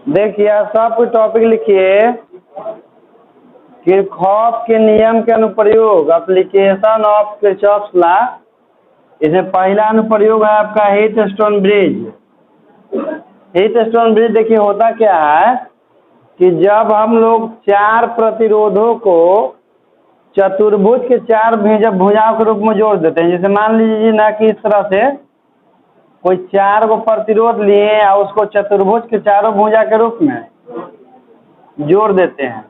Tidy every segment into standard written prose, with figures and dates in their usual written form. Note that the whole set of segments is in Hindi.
देखिए सब कुछ टॉपिक लिखिए। किरचॉफ के नियम के अनुप्रयोग, एप्लीकेशन ऑफ किरचॉफ लॉ। इसमें पहला अनुप्रयोग है आपका हीटस्टोन ब्रिज। हीटस्टोन ब्रिज देखिए होता क्या है कि जब हम लोग चार प्रतिरोधों को चतुर्भुज के चार भुजाओं के रूप में जोड़ देते हैं। जैसे मान लीजिए ना कि इस तरह से कोई चार को प्रतिरोध लिए और उसको चतुर्भुज के चारों भुजा के रूप में जोड़ देते हैं।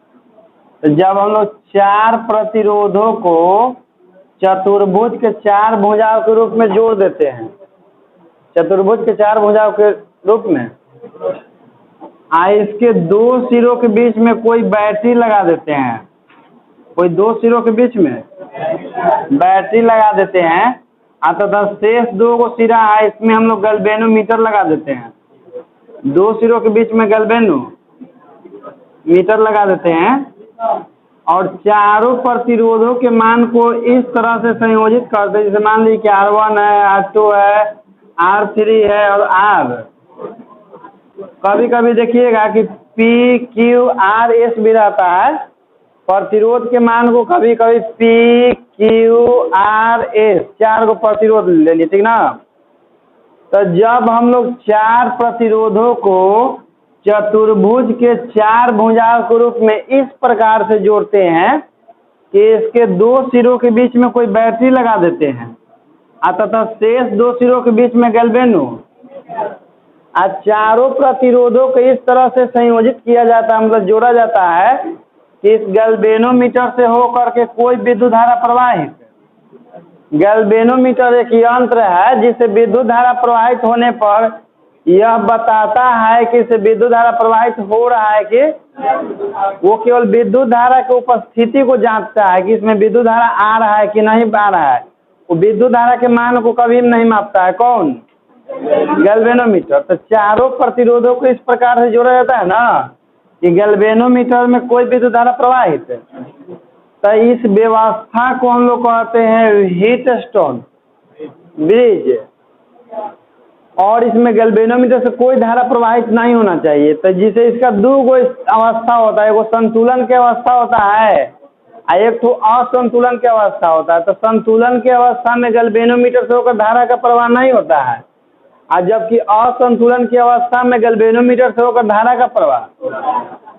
तो जब हम लोग चार प्रतिरोधों को चतुर्भुज के चार भुजाओं के रूप में जोड़ देते हैं, चतुर्भुज के चार भुजाओं के रूप में, इसके दो सिरों के बीच में कोई बैटरी लगा देते हैं। कोई दो सिरों के बीच में बैटरी लगा देते हैं तथा शेष दो को सिरा है इसमें हम लोग गैल्वेनोमीटर लगा देते हैं। दो सिरों के बीच में गैल्वेनोमीटर लगा देते हैं और चारों प्रतिरोधों के मान को इस तरह से संयोजित करते हैं। जैसे मान लीजिए कि R1 है, R2 है, R3 है और R। कभी कभी देखिएगा कि PQRS भी रहता है। प्रतिरोध के मान को कभी कभी PQRS चार को प्रतिरोध ले लिए, ठीक ना। तो जब हम लोग चार प्रतिरोधों को चतुर्भुज के चार भुजाओं के रूप में इस प्रकार से जोड़ते हैं कि इसके दो सिरों के बीच में कोई बैटरी लगा देते हैं तथा शेष दो सिरों के बीच में गैल्वेनो, चारों प्रतिरोधों को इस तरह से संयोजित किया जाता है, मतलब जोड़ा जाता है कि इस गैल्वेनोमीटर से होकर के कोई विद्युत धारा प्रवाहित। गैल्वेनोमीटर एक यंत्र है जिससे विद्युत धारा प्रवाहित होने पर यह बताता है कि इसे विद्युत धारा प्रवाहित हो रहा है कि वो केवल विद्युत धारा की उपस्थिति को जांचता है कि इसमें विद्युत धारा आ रहा है कि नहीं आ रहा है। वो विद्युत धारा के मान को कभी नहीं मापता है। कौन? गैल्वेनोमीटर। तो चारों प्रतिरोधों को इस प्रकार से जोड़ा जाता है ना कि गैल्वेनोमीटर में कोई विद्युत धारा प्रवाहित है। तो इस व्यवस्था को हम लोग कहते हैं हीटस्टोन ब्रिज। और इसमें गैल्वेनोमीटर से कोई धारा प्रवाहित नहीं होना चाहिए। तो जिसे इसका दो अवस्था होता है, एक संतुलन की अवस्था होता है और एक तो असंतुलन की अवस्था होता है। तो संतुलन की अवस्था में गैल्वेनोमीटर से होकर धारा का प्रवाह नहीं होता है और जबकि असंतुलन की अवस्था में गैल्वेनोमीटर से होकर धारा का प्रवाह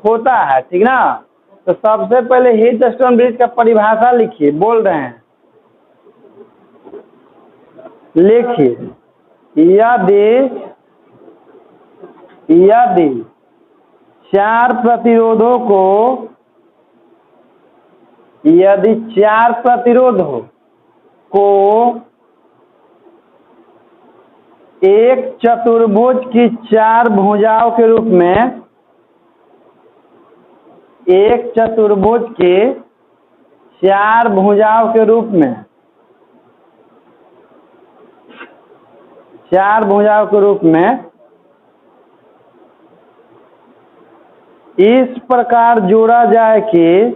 होता है, ठीक ना। तो सबसे पहले हीटस्टोन ब्रिज का परिभाषा लिखिए। बोल रहे हैं, लिखिए। यदि चार प्रतिरोधों को एक चतुर्भुज की चार भुजाओं के रूप में, एक चतुर्भुज के चार भुजाओं के रूप में, चार भुजाओं के रूप में इस प्रकार जोड़ा जाए कि,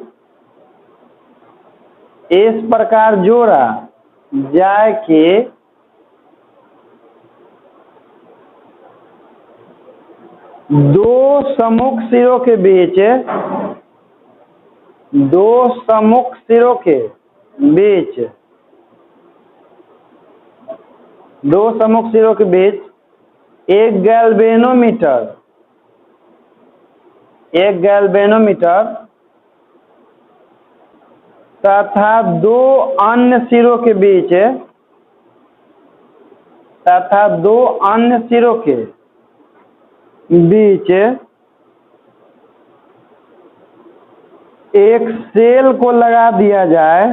इस प्रकार जोड़ा जाए कि दो सम्मुख सिरों के बीच, दो सम्मुख सिरों के बीच, दो सम्मुख सिरों के बीच एक गैल्वेनोमीटर तथा दो अन्य सिरों के बीच, तथा दो अन्य सिरों के बीच एक सेल को लगा दिया जाए,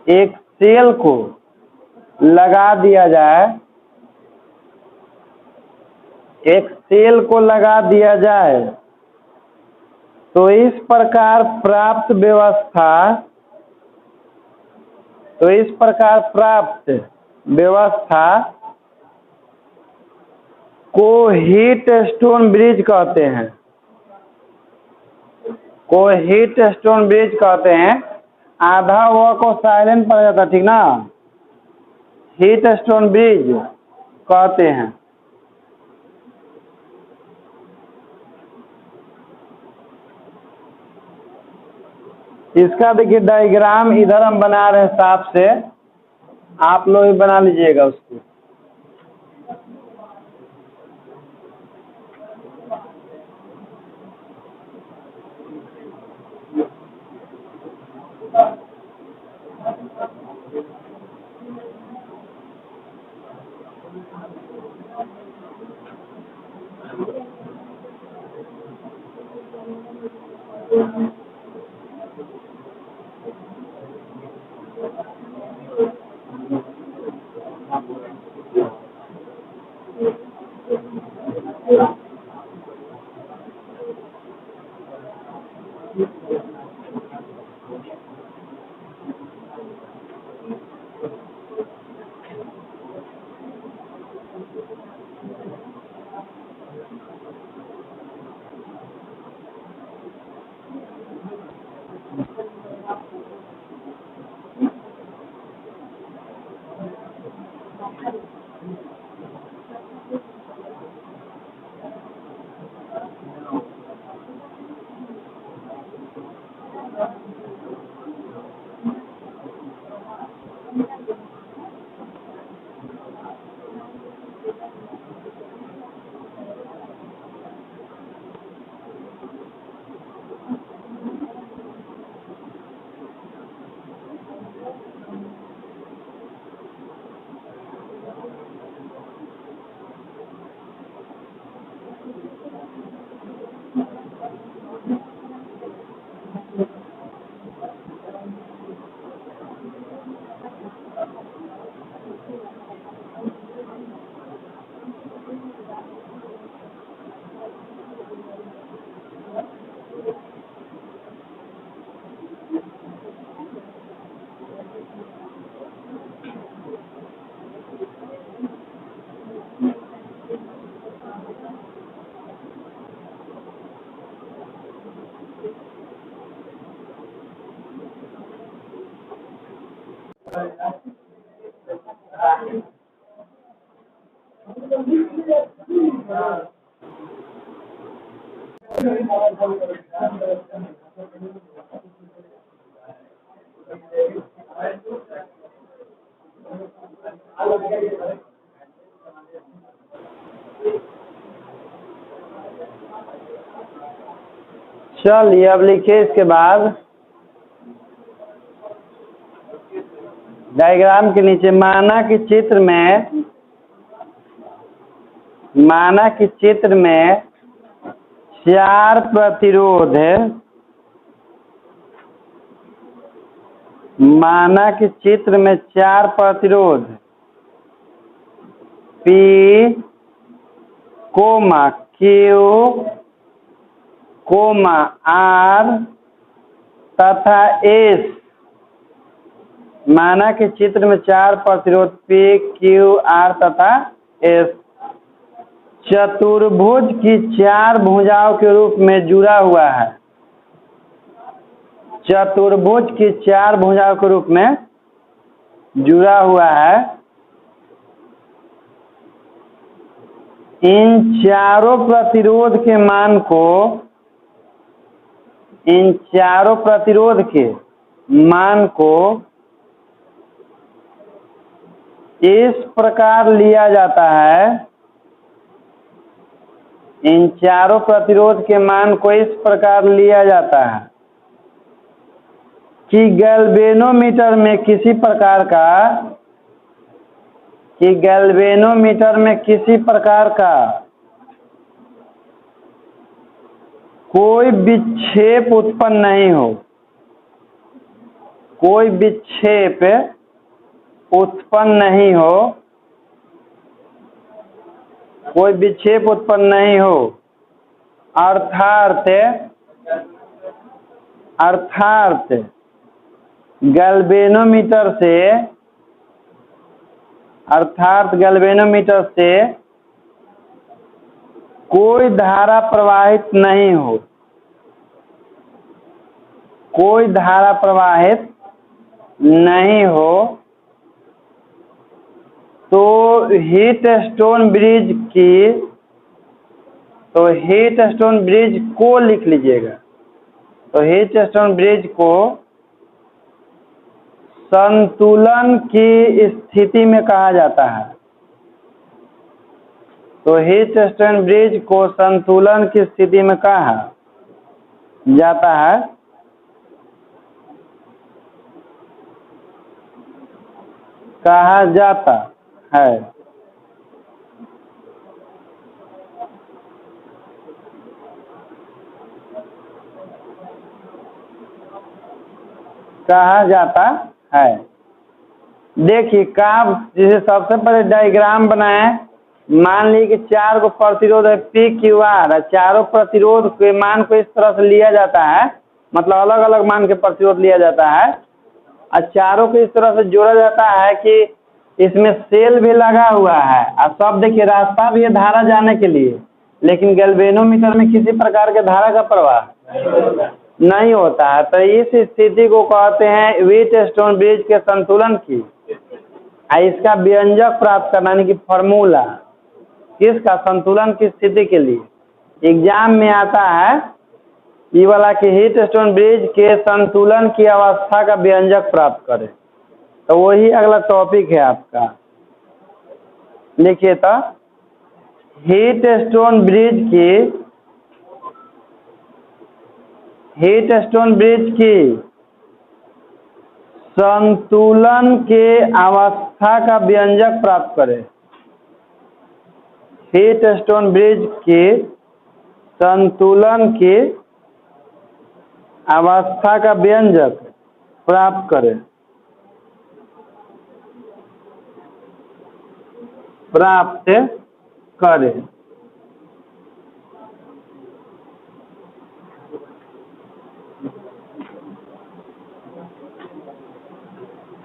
एक सेल को लगा दिया जाए, एक सेल को लगा दिया जाए। तो इस प्रकार प्राप्त व्यवस्था को हीटस्टोन ब्रिज कहते हैं, को हीटस्टोन ब्रिज कहते हैं। आधा व को साइलेंट पड़ जाता, ठीक ना। हीटस्टोन ब्रिज कहते हैं। इसका देखिए डायग्राम इधर हम बना रहे हैं साफ से, आप लोग ही बना लीजिएगा उसको। चलिए अब लिखिए इसके बाद डायग्राम के नीचे माना कि चित्र में 4 प्रतिरोध है। माना कि चित्र में 4 प्रतिरोध P, Q, R तथा S। माना कि चित्र में 4 प्रतिरोध P, Q, R तथा S चतुर्भुज की 4 भुजाओं के रूप में जुड़ा हुआ है। चतुर्भुज की 4 भुजाओं के रूप में जुड़ा हुआ है। इन चारों प्रतिरोध के मान को इस प्रकार लिया जाता है। इन चारों प्रतिरोध के मान को इस प्रकार लिया जाता है कि गैल्वेनोमीटर में किसी प्रकार का कोई विक्षेप उत्पन्न नहीं हो। कोई विक्षेप उत्पन्न नहीं हो अर्थात गैल्वेनोमीटर से कोई धारा प्रवाहित नहीं हो। कोई धारा प्रवाहित नहीं हो तो हीट स्टोन ब्रिज को लिख लीजिएगा। तो हीट स्टोन ब्रिज को संतुलन की स्थिति में कहा जाता है। तो हीट स्टोन ब्रिज को संतुलन की स्थिति में कहा जाता है। कहा जाता है। कहा जाता है। देखिए काम जैसे सबसे पहले डायग्राम बनाए, मान ली कि 4 को प्रतिरोध है पी क्यू आर, चारों प्रतिरोध के मान को इस तरह से लिया जाता है, मतलब अलग अलग मान के प्रतिरोध लिया जाता है और चारों को इस तरह से जोड़ा जाता है कि इसमें सेल भी लगा हुआ है और सब देखिए रास्ता भी है धारा जाने के लिए, लेकिन गैल्वेनोमीटर में किसी प्रकार के धारा का प्रवाह नहीं होता है। तो इस स्थिति को कहते हैं व्हीट स्टोन ब्रिज के संतुलन की। इसका व्यंजक प्राप्त करना यानी कि फॉर्मूला किसका, संतुलन की स्थिति के लिए एग्जाम में आता है ये वाला कि हीट स्टोन ब्रिज के संतुलन की अवस्था का व्यंजक प्राप्त करें। तो वही अगला टॉपिक है आपका। लिखिए तो हीट स्टोन ब्रिज की संतुलन के अवस्था का व्यंजक प्राप्त करें। हीट स्टोन ब्रिज की संतुलन की अवस्था का व्यंजक प्राप्त करें।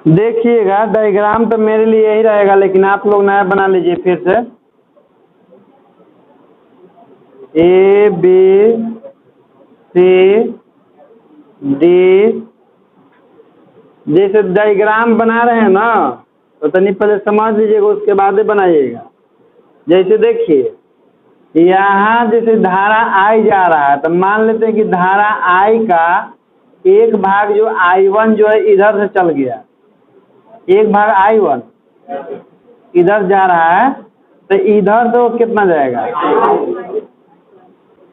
देखिएगा डायग्राम तो मेरे लिए यही रहेगा, लेकिन आप लोग नया बना लीजिए फिर से। ए बी सी डी जैसे डायग्राम बना रहे हैं ना, तो तनी पहले समझ लीजिएगा उसके बाद ही बनाइएगा। जैसे देखिए यहाँ जैसे धारा आई जा रहा है, तो मान लेते हैं कि धारा आई का एक भाग जो I1 जो है इधर से चल गया, एक भाग I1 इधर जा रहा है, तो इधर से वो कितना जाएगा,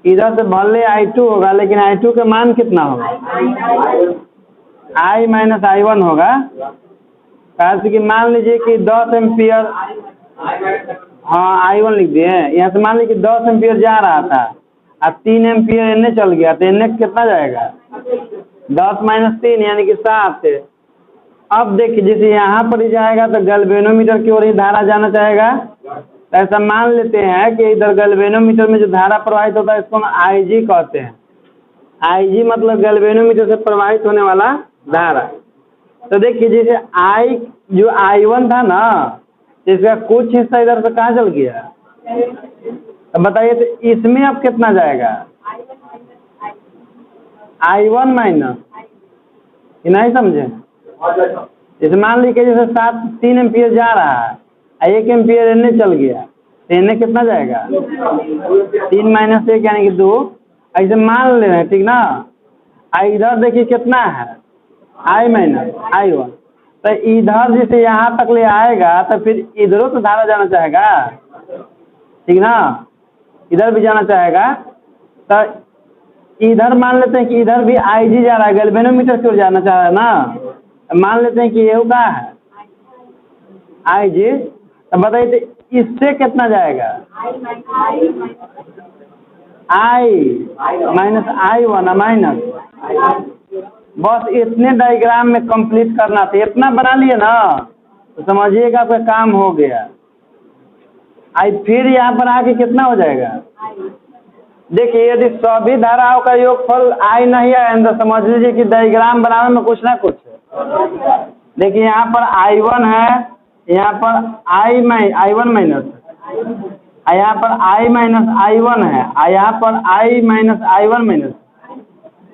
इधर से भले I2 होगा, लेकिन I2 का मान कितना होगा, I माइनस I1 होगा। कैसे कि मान लीजिए कि 10 एम्पियर, हाँ I1 लिख दिए, यहाँ से मान लीजिए कि 10 एम्पियर जा रहा था और 3 एम्पियर इन्हें चल गया, तो इन्हें कितना जाएगा, 10 माइनस 3 यानी कि 7। अब देखिए जैसे यहाँ पर ही जाएगा तो गैल्वेनोमीटर की ओर ही धारा जाना चाहेगा। तो ऐसा मान लेते हैं कि इधर गैल्वेनोमीटर में जो धारा प्रवाहित होता है इसको हम IG कहते हैं। IG मतलब गैल्वेनोमीटर से प्रवाहित होने वाला धारा। तो देखिए जैसे जो I1 था ना, इसका कुछ हिस्सा इधर से कहाँ चल गया, तो बताइए तो इसमें अब कितना जाएगा, I1 माइनस, नहीं समझे। जैसे मान लीजिए जैसे 3 एम्पियर जा रहा है, 1 एम्पियर इन्हें चल गया, तो इन्हें कितना जाएगा, 3 माइनस 1 यानी कि 2। ऐसे मान ले रहे हैं, ठीक ना। इधर देखिए कितना है, I माइनस I1, तो इधर जैसे यहाँ तक ले आएगा तो फिर इधरों तो धारा जाना चाहेगा, ठीक ना, इधर भी जाना चाहेगा। तो इधर मान लेते हैं कि इधर भी IG जा रहा है, गैल्वेनोमीटर की ओर जाना चाह रहा है ना, मान लेते हैं कि ये का है IG। तो बताइए तो इससे कितना जाएगा, I माइनस I1 माइनस। बस इतने डायग्राम में कंप्लीट करना था, इतना बना लिए ना तो समझिएगा आपका काम हो गया। फिर यहाँ पर आके कितना हो जाएगा, देखिए यदि सभी धाराओं का योगफल I नहीं आए तो समझ लीजिए कि डायग्राम बनाने में कुछ ना कुछ है। देखिए यहाँ पर I1 है, यहाँ पर I1 माइनस, यहाँ पर I माइनस I1 है, यहाँ पर I माइनस I1 माइनस।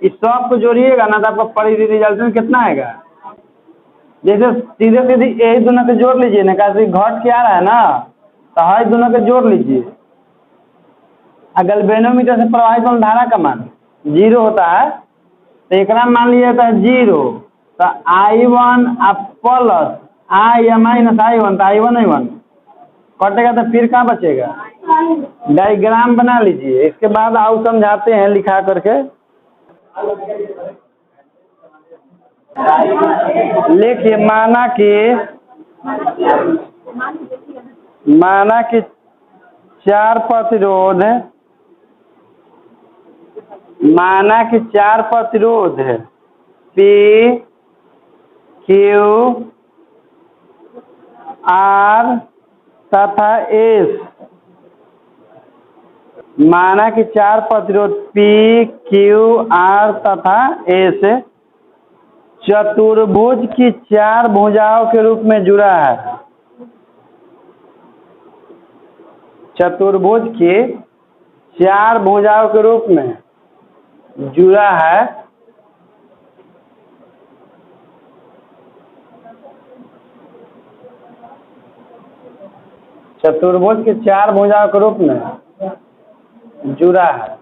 इस सब को जोड़िएगा ना तो आपका परिरिजल्टेंट कितना आएगा, जैसे सीधे सीधे यही दोनों के जोड़ लीजिए ना, कैसे घट के आ रहा है ना, तो हर दोनों के जोड़ लीजिए। गैल्वेनोमीटर से प्रवाहित होने धारा का मान 0 होता है, तो एक मान लिया जाता है 0, तो I1 प्लस I या माइनस I1, तो I1 कटेगा तो फिर कहाँ बचेगा, डायग्राम बना लीजिए। इसके बाद आओ समझाते हैं लिखा करके। लिखिए, माना कि 4 प्रतिरोध, माना कि 4 प्रतिरोध है P Q R तथा S। माना कि 4 प्रतिरोध P Q R तथा S चतुर्भुज की 4 भुजाओं के रूप में जुड़ा है। चतुर्भुज की 4 भुजाओं के रूप में जुड़ा है। चतुर्भुज के 4 भुजाओं के रूप में जुड़ा है।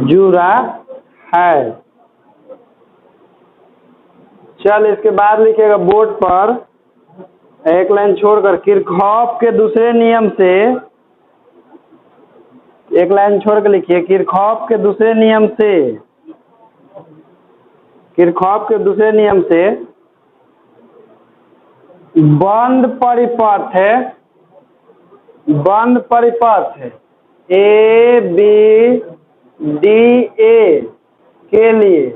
जुड़ा है। चल, इसके बाद लिखिएगा बोर्ड पर एक लाइन छोड़कर, किरचॉफ के दूसरे नियम से, एक लाइन छोड़ के लिखिए, किरचॉफ के दूसरे नियम से, किरचॉफ के दूसरे नियम से बंद परिपथ है, बंद परिपथ ए बी डी ए के लिए,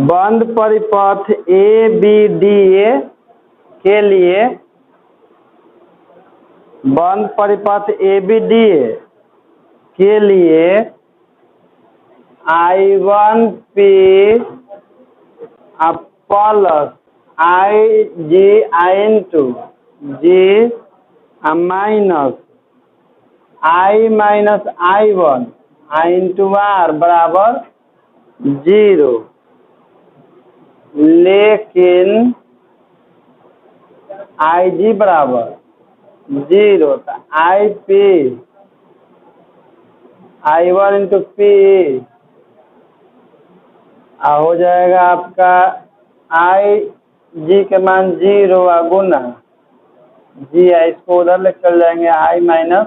बंद परिपथ ए बी डी ए के लिए, बंद परिपथ ए बी डी ए के लिए I1P plus IgI G minus I minus I1 R बराबर 0, लेकिन Ig बराबर 0, तो IP I1 इंटू P हो जाएगा आपका Ig के मान 0 गुना G है, इसको उधर ले चल जाएंगे I minus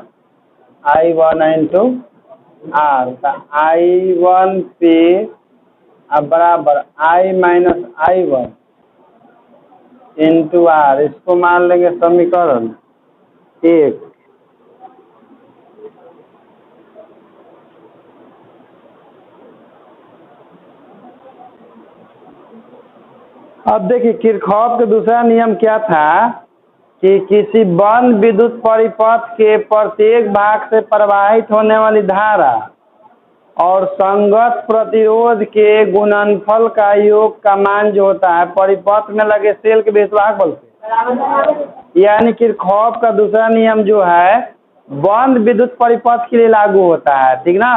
I1 into R, तो I1P बराबर I minus I1 into R, इसको मान लेंगे समीकरण 1। अब देखिए, किरचॉफ का दूसरा नियम क्या था कि किसी बंद विद्युत परिपथ के प्रत्येक भाग से प्रवाहित होने वाली धारा और संगत प्रतिरोध के गुणनफल का योग का मान जो होता है परिपथ में लगे सेल के बेसवाहक बल से, यानी किरचॉफ का दूसरा नियम जो है बंद विद्युत परिपथ के लिए लागू होता है, ठीक ना।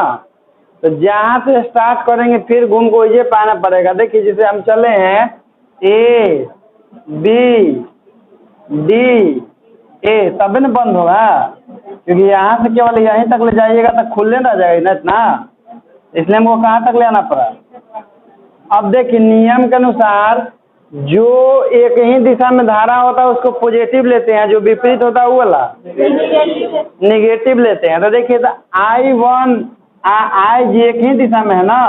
तो जहाँ से स्टार्ट करेंगे फिर घूम को ये पाना पड़ेगा। देखिए, जैसे हम चले हैं ए बी डी ए, तब न बंद होगा, क्योंकि यहाँ से केवल यहीं तक ले जाइएगा तो खुले रह जाएगा ना इतना, इसलिए हमको कहाँ तक ले आना पड़ा। अब देखिए, नियम के अनुसार जो एक ही दिशा में धारा होता है उसको पॉजिटिव लेते हैं, जो विपरीत होता है वो वाला नेगेटिव लेते हैं। तो देखिए, तो I1 Ig एक ही दिशा में है ना,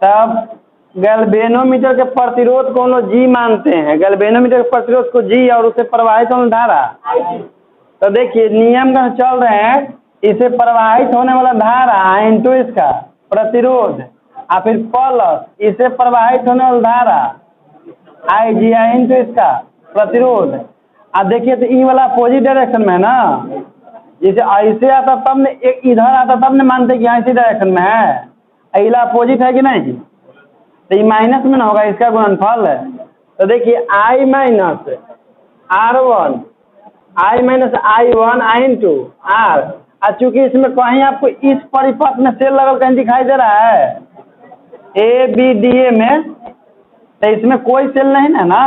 तब गैल्वेनोमीटर के प्रतिरोध को हम लोग G मानते हैं, गैल्वेनोमीटर के प्रतिरोध को G और उसे प्रवाहित होने धारा। तो देखिए, नियम का चल रहे हैं, इसे प्रवाहित होने वाला धारा इंटू इसका प्रतिरोध और फिर प्लस इसे प्रवाहित होने वाला धारा Ig इंटू इसका प्रतिरोध। अब देखिए, तो ई वाला अपोजिट डायरेक्शन में है ना, जैसे ऐसे आता तब ने, एक इधर आता तब ने मानते कि ऐसी डायरेक्शन में है, अगला अपोजिट है कि नहीं जी, तो ये माइनस में ना होगा, इसका गुणनफल है। तो देखिए, I minus R1 I minus I1 into R, चूंकि इसमें कहीं आपको इस परिपथ में सेल लगल कहीं दिखाई दे रहा है ABDA में, तो इसमें कोई सेल नहीं है ना,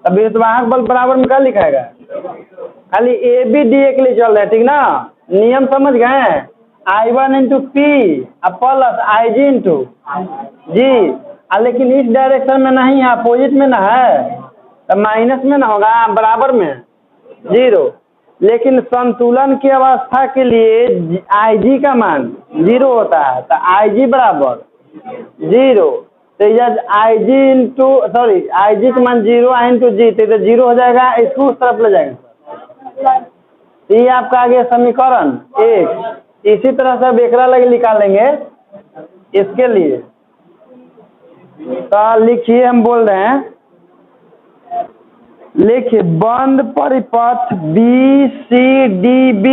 तो विद्युतवाहक बल बराबर में क्या लिखाएगा, खाली ABDA के लिए चल रहा है, ठीक ना। नियम समझ गए, I1 into P plus IG into G, लेकिन इस डायरेक्शन में नहीं है, अपोजिट में ना है, तो माइनस में ना होगा, बराबर में 0। लेकिन संतुलन की अवस्था के लिए IG का मान 0 होता है, तो IG बराबर 0, तो यह IG इंटू IG का मान 0 I इंटू G, तो 0 हो जाएगा, इसको उस तरफ ले जाएंगे। ये आपका आगे समीकरण 1। इसी तरह से अब एकरा लगे निकालेंगे इसके लिए, तो लिखिए, हम बोल रहे हैं, लिखिए बंद परिपथ BCDB,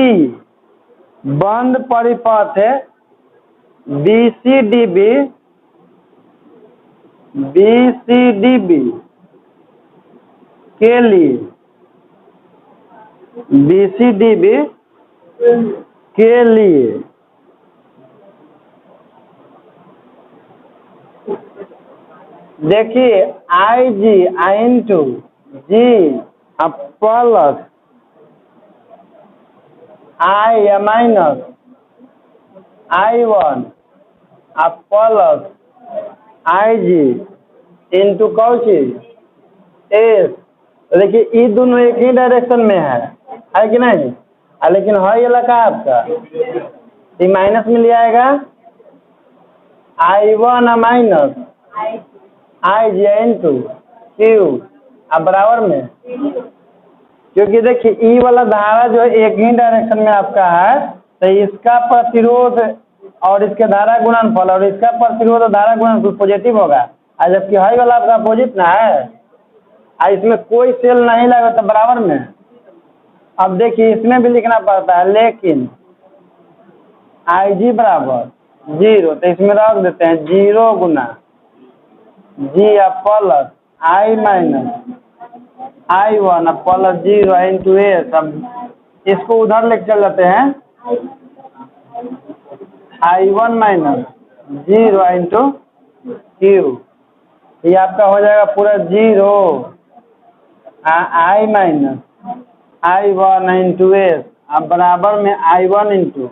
बंद परिपथ है BCDB के लिए, BCDB के लिए देखिए IG I into G plus I minus I1 plus IG into कौन चीज S। देखिए ये दोनों एक ही डायरेक्शन में है कि नहीं, लेकिन है ये लगा आपका, ये माइनस में ले आएगा, I1 minus IG into Q बराबर में, क्योंकि देखिए ई वाला धारा जो है एक ही डायरेक्शन में आपका है, तो इसका प्रतिरोध और इसके धारा गुणनफल और इसका प्रतिरोध और धारा गुणनफल पॉजिटिव होगा, जबकि हाई वाला आपका अपोजिट ना है, इसमें कोई सेल नहीं लगा तो बराबर में। अब देखिए इसमें भी लिखना पड़ता है, लेकिन IG बराबर 0, तो इसमें रख देते हैं 0 गुना G plus I minus I1 plus 0 into S। अब इसको उधर लेके चल जाते हैं, I1 माइनस 0 इंटू Q, ये आपका हो जाएगा पूरा 0 I minus I1 into S बराबर में I1 इंटू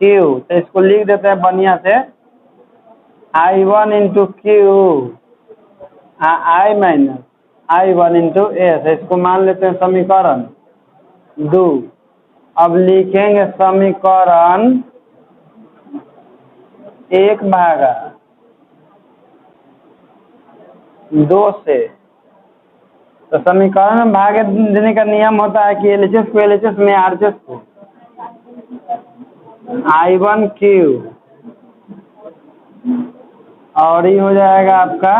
Q। तो इसको लिख देते हैं बढ़िया से, I1 into Q I minus I1 into S, इसको मान लेते हैं समीकरण 2। अब लिखेंगे समीकरण 1 भागा 2 से, तो समीकरण में भाग देने का नियम होता है कि LHS को LHS में RHS को I1 Q, और ये हो जाएगा आपका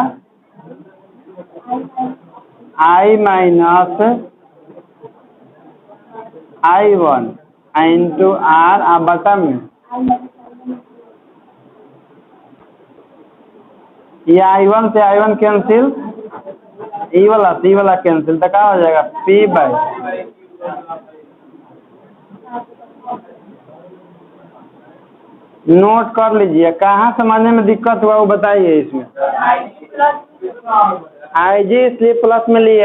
I minus I1 into R बटा में, ये I1 से I1 कैंसिल, ई वाला कैंसिल, तो क्या हो जाएगा P बाई, नोट कर लीजिए, कहाँ समझने में दिक्कत हुआ वो बताइए। इसमें IG इसलिए प्लस में लिए